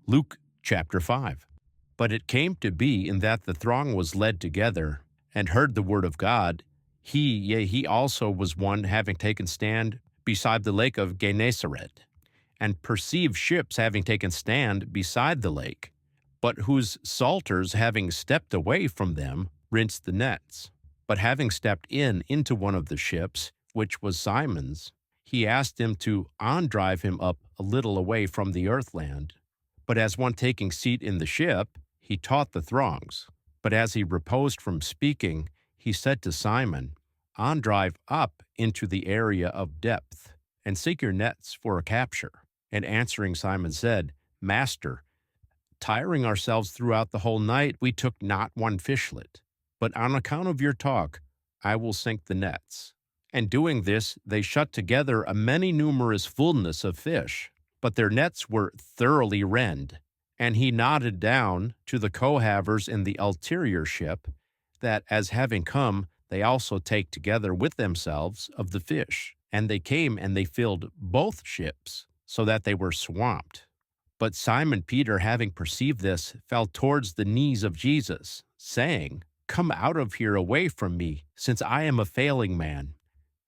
Luke chapter 5. But it came to be in that the throng was led together, and heard the word of God, he also was one having taken stand beside the lake of Gennesaret, and perceived ships having taken stand beside the lake, but whose salters having stepped away from them rinsed the nets. But having stepped into one of the ships, which was Simon's, he asked him to ondrive him up a little away from the earthland. But as one taking seat in the ship, he taught the throngs. But as he reposed from speaking, he said to Simon, ondrive up into the area of depth, and seek your nets for a capture. And answering Simon said, Master, tiring ourselves throughout the whole night, we took not one fishlet. But on account of your talk, I will sink the nets. And doing this, they shut together a many numerous fullness of fish, but their nets were thoroughly rend. And he nodded down to the cohavers in the ulterior ship, that as having come, they also take together with themselves of the fish. And they came and they filled both ships, so that they were swamped. But Simon Peter, having perceived this, fell towards the knees of Jesus, saying, Come out of here away from me, since I am a failing man.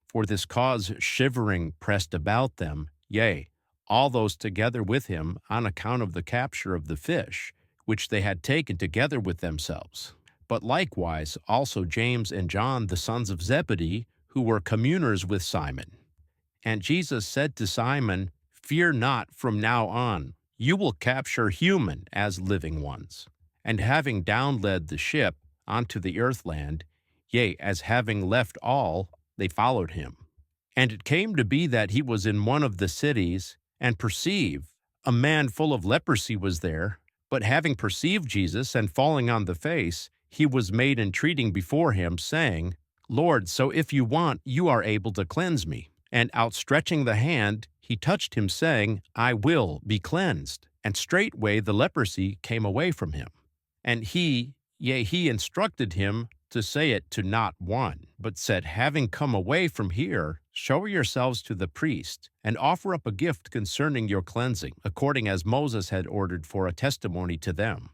For this cause shivering pressed about them, yea, all those together with him, on account of the capture of the fish, which they had taken together with themselves. But likewise also James and John, the sons of Zebedee, who were communers with Simon. And Jesus said to Simon, Fear not from now on, you will capture human as living ones. And having downled the ship unto the earthland, yea, as having left all, they followed him. And it came to be that he was in one of the cities, and perceived a man full of leprosy was there. But having perceived Jesus, and falling on the face, he was made entreating before him, saying, Lord, so if you want, you are able to cleanse me. And outstretching the hand, he touched him, saying, I will be cleansed. And straightway the leprosy came away from him. And he instructed him to say it to not one, but said, Having come away from here, show yourselves to the priest, and offer up a gift concerning your cleansing, according as Moses had ordered for a testimony to them.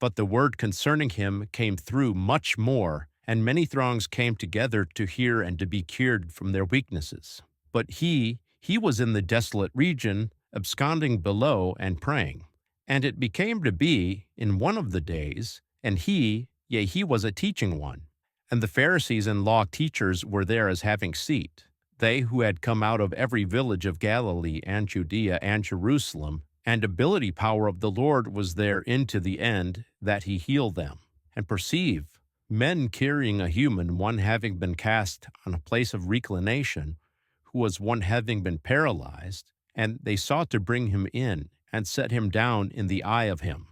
But the word concerning him came through much more, and many throngs came together to hear and to be cured from their weaknesses. But he was in the desolate region, absconding below and praying. And it became to be in one of the days, and he was a teaching one. And the Pharisees and law teachers were there as having seat, they who had come out of every village of Galilee and Judea and Jerusalem, and ability power of the Lord was there into the end, that he healed them. And perceive men carrying a human, one having been cast on a place of reclination, who was one having been paralyzed, and they sought to bring him in, and set him down in the eye of him.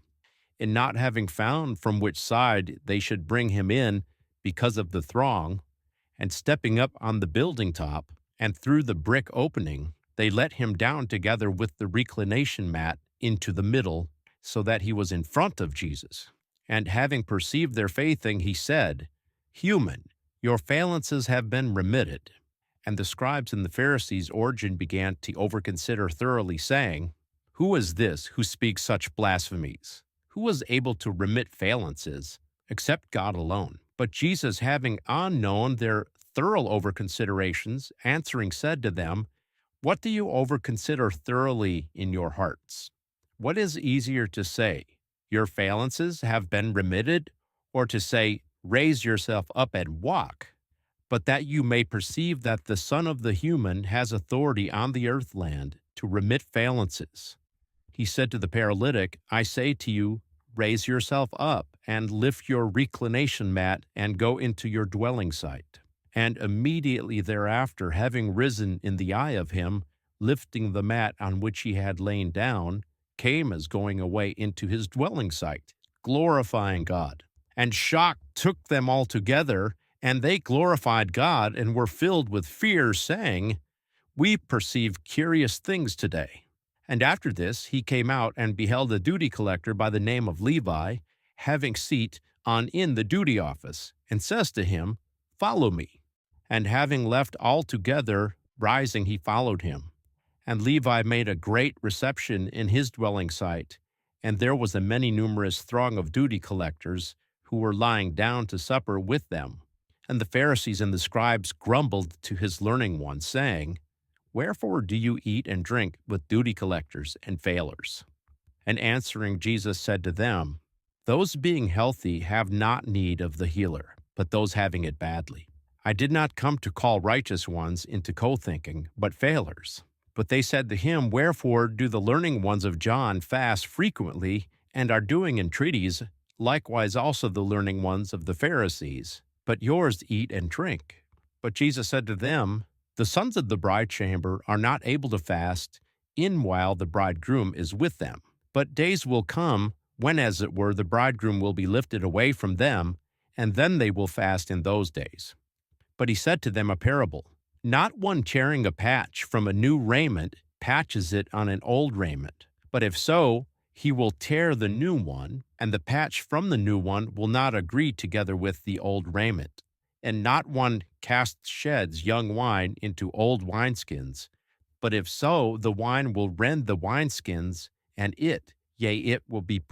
And not having found from which side they should bring him in because of the throng, and stepping up on the building top, and through the brick opening, they let him down together with the reclination mat into the middle, so that he was in front of Jesus. And having perceived their faithing, he said, Human, your faillances have been remitted. And the scribes and the Pharisees' origin began to overconsider thoroughly, saying, Who is this who speaks such blasphemies? Who was able to remit faillances, except God alone? But Jesus, having unknown their thorough overconsiderations, answering said to them, What do you overconsider thoroughly in your hearts? What is easier to say, Your faillances have been remitted, or to say, Raise yourself up and walk? But that you may perceive that the Son of the human has authority on the earthland to remit faillances. He said to the paralytic, I say to you, raise yourself up, and lift your reclination mat, and go into your dwelling site. And immediately thereafter, having risen in the eye of him, lifting the mat on which he had lain down, came as going away into his dwelling site, glorifying God. And shock took them altogether, and they glorified God, and were filled with fear, saying, We perceive curious things today. And after this he came out and beheld a duty collector by the name of Levi, having seat in the duty office, and says to him, Follow me. And having left all together, rising he followed him. And Levi made a great reception in his dwelling site, And there was a many numerous throng of duty collectors who were lying down to supper with them. And the Pharisees and the scribes grumbled to his learning ones, saying, Wherefore do you eat and drink with duty collectors and failures? And answering, Jesus said to them, Those being healthy have not need of the healer, but those having it badly. I did not come to call righteous ones into co-thinking, but failures. But they said to him, Wherefore do the learning ones of John fast frequently, and are doing entreaties, likewise also the learning ones of the Pharisees, but yours eat and drink? But Jesus said to them, The sons of the bride chamber are not able to fast in while the bridegroom is with them. But days will come when, as it were, the bridegroom will be lifted away from them, and then they will fast in those days. But he said to them a parable. Not one tearing a patch from a new raiment patches it on an old raiment. But if so, he will tear the new one, and the patch from the new one will not agree together with the old raiment. And not one casts sheds young wine into old wineskins. But if so, the wine will rend the wineskins, and it will be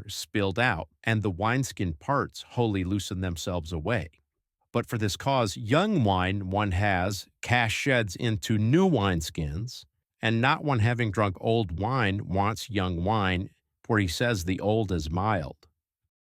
spilled out, and the wineskin parts wholly loosen themselves away. But for this cause, young wine one has cast sheds into new wineskins, and not one having drunk old wine wants young wine, for he says the old is mild.